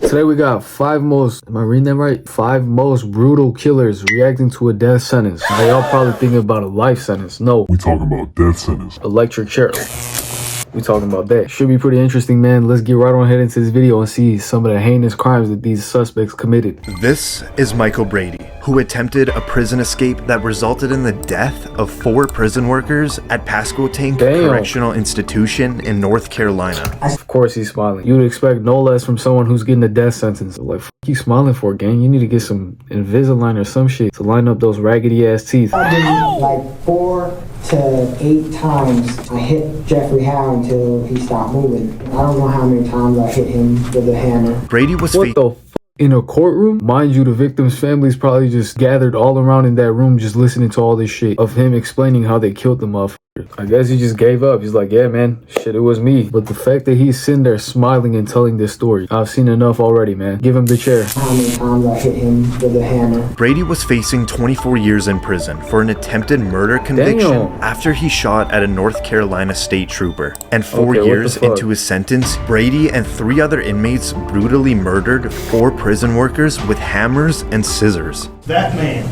Today we got am I reading that right? 5 most brutal killers reacting to a death sentence. Now y'all probably thinking about a life sentence. No. We talking about death sentence. Electric chair. We talking about that. Should be pretty interesting, man. Let's get right on ahead into this video and see some of the heinous crimes that these suspects committed. This is Michael Brady, who attempted a prison escape that resulted in the death of 4 prison workers at Pasquotank Correctional Institution in North Carolina. Of course he's smiling. You'd expect no less from someone who's getting a death sentence. Like, f you smiling for, gang? You need to get some Invisalign or some shit to line up those raggedy ass teeth. I did like 4 to 8 times. I hit Jeffrey Howe until he stopped moving. I don't know how many times I hit him with a hammer. Brady was in a courtroom? Mind you, the victim's families probably just gathered all around in that room just listening to all this shit of him explaining how they killed the motherfucker. I guess he just gave up. He's like, yeah, man, shit, it was me. But the fact that he's sitting there smiling and telling this story, I've seen enough already, man. Give him the chair. How many times I hit him with a hammer. Brady was facing 24 years in prison for an attempted murder conviction after he shot at a North Carolina state trooper. And 4 years into his sentence, Brady and 3 other inmates brutally murdered 4 prison workers with hammers and scissors. That man,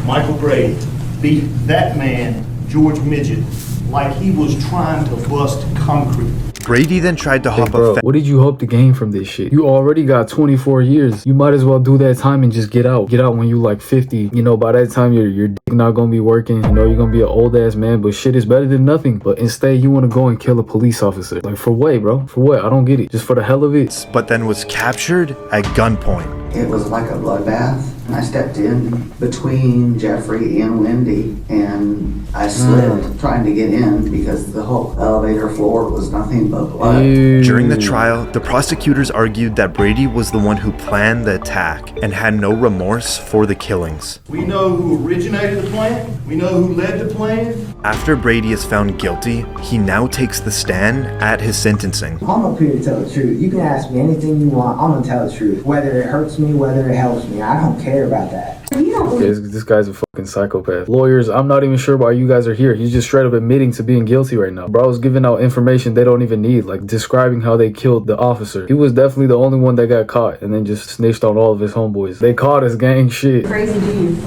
Michael Brady, beat that man, George Midget, like he was trying to bust concrete. Brady then tried to hop a fence. What did you hope to gain from this shit? You already got 24 years. You might as well do that time and just get out. Get out when you like 50. You know, by that time your dick not gonna be working. You know, you're gonna be an old ass man, but shit is better than nothing. But instead you wanna go and kill a police officer. Like, for what, bro? For what? I don't get it. Just for the hell of it. But then was captured at gunpoint. It was like a bloodbath, and I stepped in between Jeffrey and Wendy, and I slid trying to get in because the whole elevator floor was nothing but blood. During the trial, the prosecutors argued that Brady was the one who planned the attack and had no remorse for the killings. We know who originated the plan. We know who led the plan. After Brady is found guilty, he now takes the stand at his sentencing. I'm up here to tell the truth. You can ask me anything you want. I'm gonna tell the truth. Whether it hurts me, whether it helps me. I don't care about that. This guy's a fucking psychopath. Lawyers, I'm not even sure why you guys are here. He's just straight up admitting to being guilty right now. Bro's giving out information they don't even need, like describing how they killed the officer. He was definitely the only one that got caught and then just snitched on all of his homeboys. They caught us, gang. Shit. Crazy dude.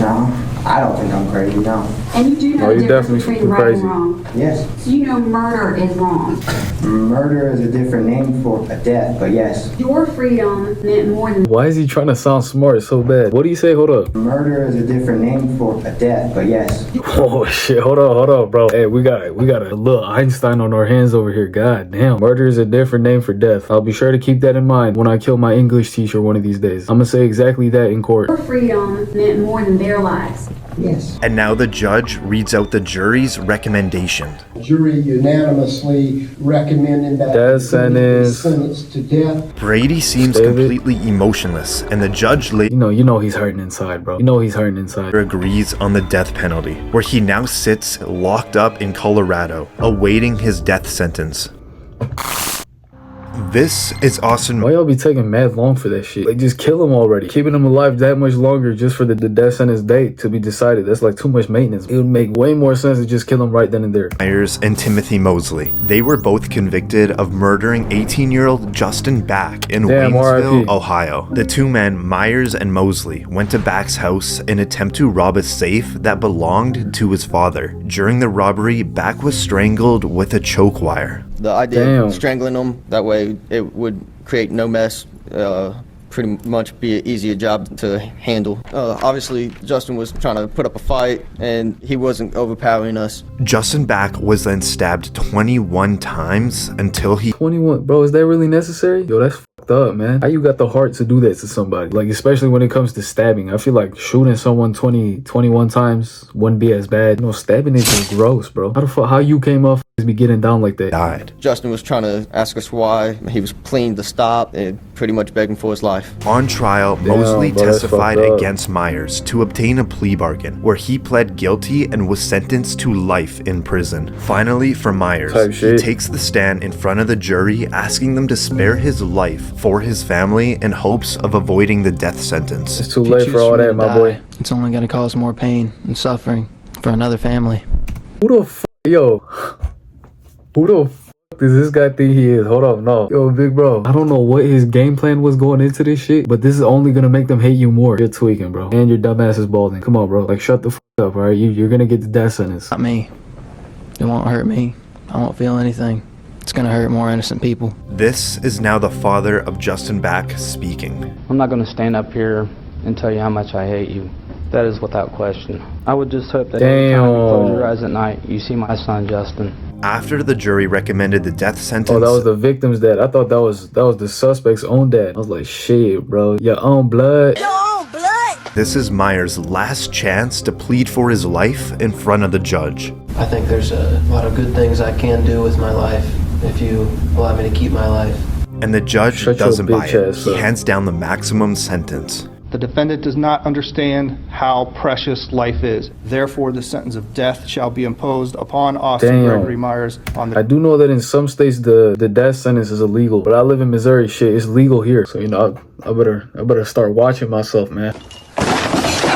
No, I don't think I'm crazy, no. And you do know the difference between right and wrong. Yes. So you know murder is wrong. Murder is a different name for a death, but yes. Your freedom meant more than... Why is he trying to sound smart so bad? What do you say? Hold up. Murder is a different name for a death, but yes. Oh shit, hold on, bro. Hey, we got a little Einstein on our hands over here. God damn. Murder is a different name for death. I'll be sure to keep that in mind when I kill my English teacher one of these days. I'm gonna say exactly that in court. Your freedom meant more than their lives. Yes. And now the judge reads out the jury's recommendation. Jury unanimously recommending that death sentence. Sentenced to death. Brady seems completely emotionless, and the judge later you know he's hurting inside, bro. You know he's hurting inside. Agrees on the death penalty, where he now sits locked up in Colorado, awaiting his death sentence. This is Austin. Why y'all be taking mad long for that shit? Like, just kill him already. Keeping him alive that much longer just for the death sentence date to be decided. That's like too much maintenance. It would make way more sense to just kill him right then and there. Myers and Timothy Mosley. They were both convicted of murdering 18-year-old Justin Back in Waynesville, Ohio. The 2 men, Myers and Mosley, went to Back's house in an attempt to rob a safe that belonged to his father. During the robbery, Back was strangled with a choke wire. The idea of strangling them, that way it would create no mess, pretty much be an easier job to handle. Obviously, Justin was trying to put up a fight, and he wasn't overpowering us. Justin Back was then stabbed 21 times until he... 21? Bro, is that really necessary? Yo, that's fucked up, man. How you got the heart to do that to somebody? Like, especially when it comes to stabbing. I feel like shooting someone 21 times wouldn't be as bad. You know, stabbing is just gross, bro. How you came up be getting down like that? Died. Justin was trying to ask us why. He was pleading to stop and pretty much begging for his life. On trial, Mosley testified against Myers to obtain a plea bargain, where he pled guilty and was sentenced to life in prison. Finally, for Myers, he takes the stand in front of the jury, asking them to spare his life for his family in hopes of avoiding the death sentence. It's too late for all that, my boy. It's only going to cause more pain and suffering for another family. Who the fuck does this guy think he is? Hold up, no. Yo, big bro, I don't know what his game plan was going into this shit, but this is only gonna make them hate you more. You're tweaking, bro. And your dumb ass is balding. Come on, bro. Like, shut the up, alright? You're gonna get the death sentence. Not me. It won't hurt me. I won't feel anything. It's gonna hurt more innocent people. This is now the father of Justin Back speaking. I'm not gonna stand up here and tell you how much I hate you. That is without question. I would just hope that every time you close your eyes at night, you see my son Justin. After the jury recommended the death sentence... Oh, that was the victim's dad. I thought that was the suspect's own dad. I was like, shit, bro. Your own blood. This is Myers' last chance to plead for his life in front of the judge. I think there's a lot of good things I can do with my life if you allow me to keep my life. And the judge doesn't buy it. He up. hands down the maximum sentence. The defendant does not understand how precious life is. Therefore, the sentence of death shall be imposed upon Austin Gregory Myers on the... I do know that in some states the death sentence is illegal, but I live in Missouri. Shit, it's legal here. So, you know, I better start watching myself, man.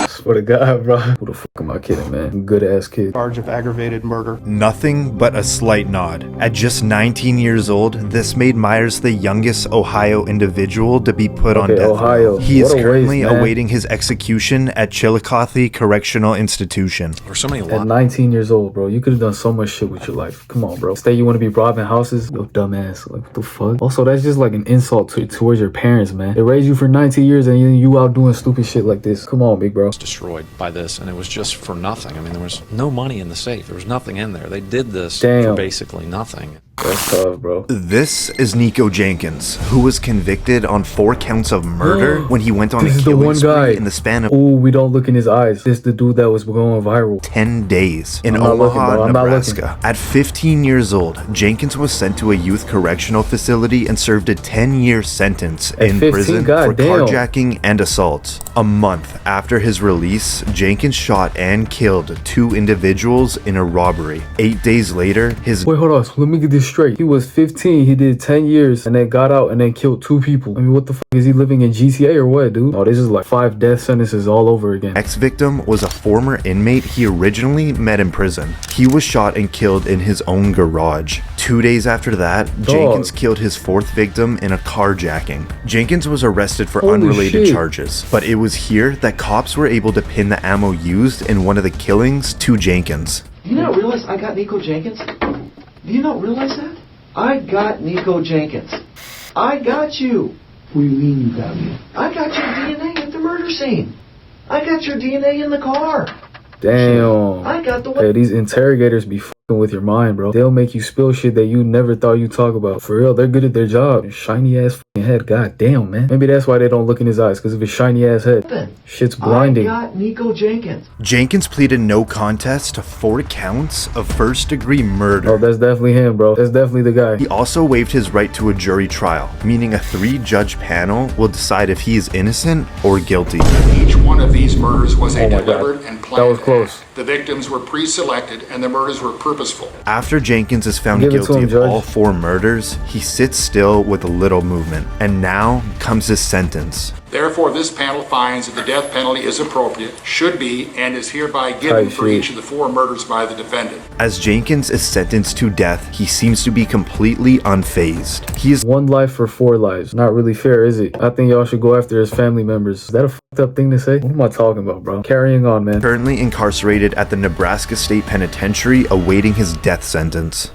Swear to God, bro. Who the fuck am I kidding, man? Good ass kid. Charge of aggravated murder. Nothing but a slight nod. At just 19 years old, this made Myers the youngest Ohio individual to be put on death row. He is currently awaiting his execution at Chillicothe Correctional Institution. At 19 years old, bro, you could have done so much shit with your life. Come on, bro. Say you want to be robbing houses? Yo, dumbass. Like, what the fuck? Also, that's just like an insult towards your parents, man. They raised you for 19 years and you out doing stupid shit like this. Come on, big bro. Destroyed by this, and it was just for nothing. I mean, there was no money in the safe. There was nothing in there. They did this for basically nothing. That's tough, bro. This is Nico Jenkins, who was convicted on 4 counts of murder when he went on a killing spree in the span of... Oh, we don't look in his eyes. This is the dude that was going viral. 10 days in Omaha, Nebraska. At 15 years old, Jenkins was sent to a youth correctional facility and served a 10-year sentence in prison for carjacking and assault. A month after his release, Jenkins shot and killed 2 individuals in a robbery. 8 days later, his... Wait, hold on. So let me get this straight. He was 15, he did 10 years, and then got out and then killed 2 people. I mean, what the fuck? Is he living in GTA or what, dude? Oh, this is like 5 death sentences all over again. Ex-victim was a former inmate he originally met in prison. He was shot and killed in his own garage. 2 days after that, Jenkins killed his 4th victim in a carjacking. Jenkins was arrested for unrelated charges, but it was here that cops were able to pin the ammo used in one of the killings to Jenkins. Do you not realize I got Nico Jenkins? Do you not realize that? I got Nico Jenkins. I got you. What do you mean you got me? I got your DNA at the murder scene. I got your DNA in the car. Damn. I got the... Hey, these interrogators be fucking with your mind, bro. They'll make you spill shit that you never thought you'd talk about. For real, they're good at their job. Shiny ass fucking head. God damn, man. Maybe that's why they don't look in his eyes, because of his shiny ass head. Shit's blinding. I got Nico Jenkins. Jenkins pleaded no contest to 4 counts of first-degree murder. Oh, that's definitely him, bro. That's definitely the guy. He also waived his right to a jury trial, meaning a 3-judge panel will decide if he is innocent or guilty. Each one of these murders was a deliberate and planned. That was close. The victims were pre-selected and the murders were purposeful. After Jenkins is found guilty of all 4 murders, he sits still with little movement. And now comes his sentence. Therefore, this panel finds that the death penalty is appropriate, should be, and is hereby given for each of the 4 murders by the defendant. As Jenkins is sentenced to death, he seems to be completely unfazed. He is 1 life for 4 lives. Not really fair, is it? I think y'all should go after his family members. Is that a fucked up thing to say? What am I talking about, bro? Carrying on, man. Currently incarcerated at the Nebraska State Penitentiary, awaiting his death sentence.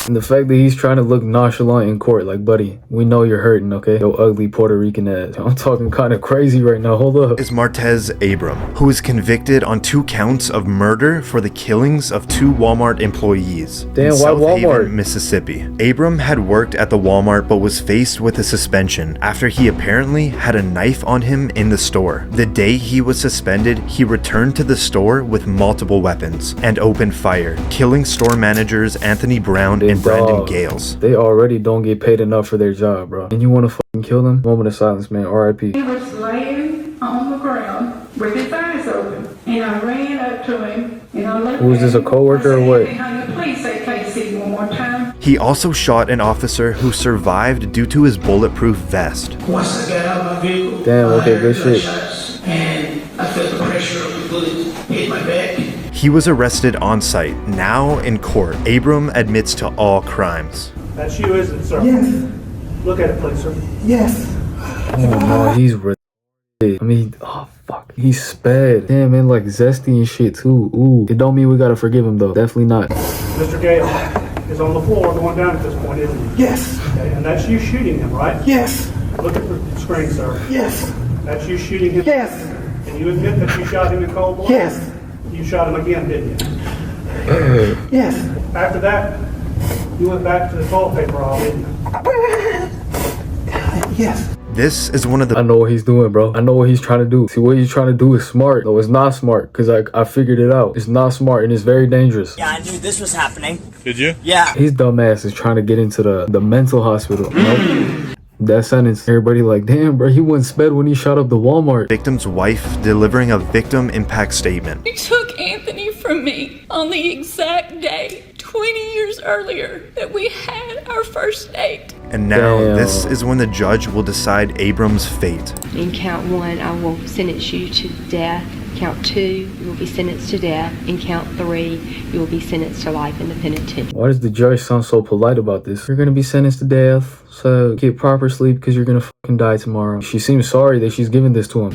And the fact that he's trying to look nonchalant in court, like, buddy, we know you're hurting, okay? Yo, ugly Puerto Rican ass. I'm talking kind of crazy right now. Hold up. Is Martez Abram, who is convicted on 2 counts of murder for the killings of 2 Walmart employees. Damn, in why South Walmart? Haven, Mississippi. Abram had worked at the Walmart but was faced with a suspension after he apparently had a knife on him in the store. The day he was suspended, he returned to the store with multiple weapons and opened fire, killing store managers Anthony Brown and Brandon Gales. They already don't get paid enough for their job, bro. And you want to fucking kill them? Moment of silence, man. R.I.P. He was laying on the ground with his eyes open, and I ran up to him, and I looked. Who is this, a coworker or what? Hey, honey, please say Casey one more time. He also shot an officer who survived due to his bulletproof vest. Once I got out of my vehicle, damn, okay, good shit. and I felt the pressure of the bullet hit my back. He was arrested on site. Now in court, Abram admits to all crimes. That's you, isn't it, sir? Yes. Look at it, please, sir. Yes. Oh no, he's retarded. I mean, oh fuck, he's sped. Damn, man, like zesty and shit too. Ooh, it don't mean we gotta forgive him though. Definitely not. Mr. Gale is on the floor going down at this point, isn't he? Yes. Okay, and that's you shooting him, right? Yes. Look at the screen, sir. Yes. That's you shooting him? Yes. And you admit that you shot him in cold blood? Yes. You shot him again, didn't you? Yes. After that, you went back to the toilet paper aisle, didn't you? Yes. This is one of the— I know what he's doing, bro. I know what he's trying to do. See, what he's trying to do is smart. No, it's not smart, because I figured it out. It's not smart, and it's very dangerous. Yeah, I knew this was happening. Did you? Yeah. His dumb ass is trying to get into the mental hospital. You know? That sentence, everybody like, damn, bro, he went sped when he shot up the Walmart. Victim's wife delivering a victim impact statement. You took Anthony from me on the exact day 20 years earlier that we had our first date. And now this is when the judge will decide Abram's fate. In count 1, I will sentence you to death. Count 2, you will be sentenced to death. In count 3, you will be sentenced to life in the penitentiary. Why does the judge sound so polite about this? You're gonna be sentenced to death, so get proper sleep because you're gonna fucking die tomorrow. She seems sorry that she's giving this to him.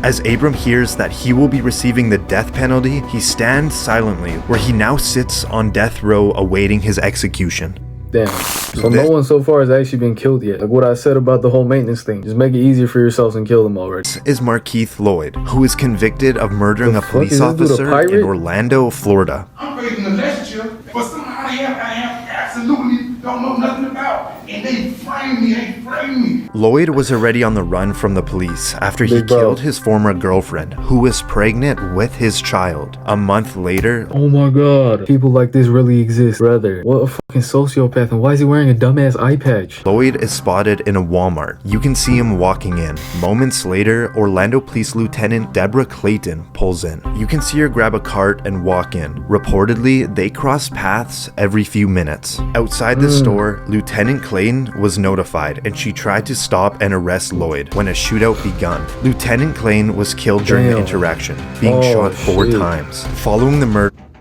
As Abram hears that he will be receiving the death penalty, he stands silently, where he now sits on death row awaiting his execution. Damn. So no one so far has actually been killed yet. Like what I said about the whole maintenance thing. Just make it easier for yourselves and kill them already. This is Markeith Lloyd, who is convicted of murdering a police officer in Orlando, Florida. I'm facing the lecture, but somehow I have absolutely don't know nothing about. And they framed me. Lloyd was already on the run from the police after he killed his former girlfriend, who was pregnant with his child. A month later— oh my god, people like this really exist, brother. What a fucking sociopath, and why is he wearing a dumbass eye patch? Lloyd is spotted in a Walmart. You can see him walking in. Moments later, Orlando Police Lieutenant Deborah Clayton pulls in. You can see her grab a cart and walk in. Reportedly, they cross paths every few minutes. Outside the store, Lieutenant Clayton was notified, and she tried to stop and arrest Lloyd when a shootout begun. Lieutenant Clayton was killed during the interaction, being shot 4 times.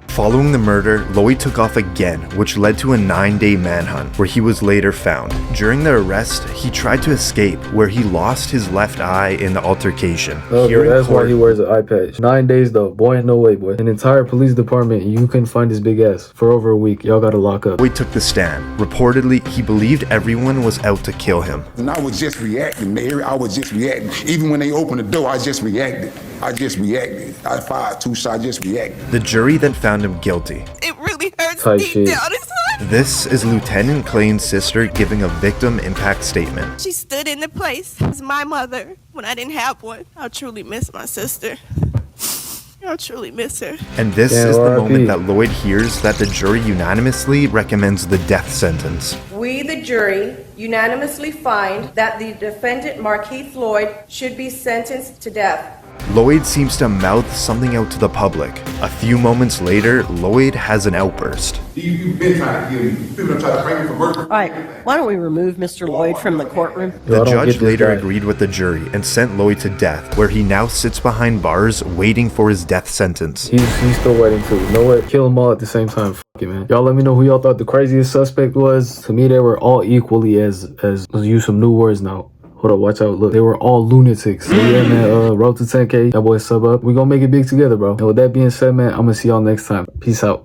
Following the murder, Lloyd took off again, which led to a 9-day manhunt, where he was later found. During the arrest, he tried to escape, where he lost his left eye in the altercation. Okay, that's why he wears an eye patch. 9 days though, boy, no way, boy. An entire police department, you couldn't find his big ass for over a week. Y'all gotta lock up. Lloyd took the stand. Reportedly, he believed everyone was out to kill him. And I was just reacting, Mary. I was just reacting. Even when they opened the door, I just reacted. I fired 2 shots, I just reacted. The jury then found him guilty. It really hurts deep down inside. This is Lieutenant Clayton's sister giving a victim impact statement. She stood in the place as my mother when I didn't have one. I truly miss my sister. I truly miss her. And this is the moment that Lloyd hears that the jury unanimously recommends the death sentence. We, the jury, unanimously find that the defendant, Markeith Lloyd, should be sentenced to death. Lloyd seems to mouth something out to the public. A few moments later, Lloyd has an outburst. You've been trying to kill me. People try to frame me for murder. All right, why don't we remove Mr. Lloyd from the courtroom? The judge later agreed with the jury and sent Lloyd to death, where he now sits behind bars waiting for his death sentence. He's still waiting too. You know what? Kill them all at the same time. Fuck it, man. Y'all let me know who y'all thought the craziest suspect was. To me, they were all equally as let's use some new words now. Hold up, watch out. Look, they were all lunatics. So yeah, man, road to 10K. That boy sub up. We gonna make it big together, bro. And with that being said, man, I'm gonna see y'all next time. Peace out.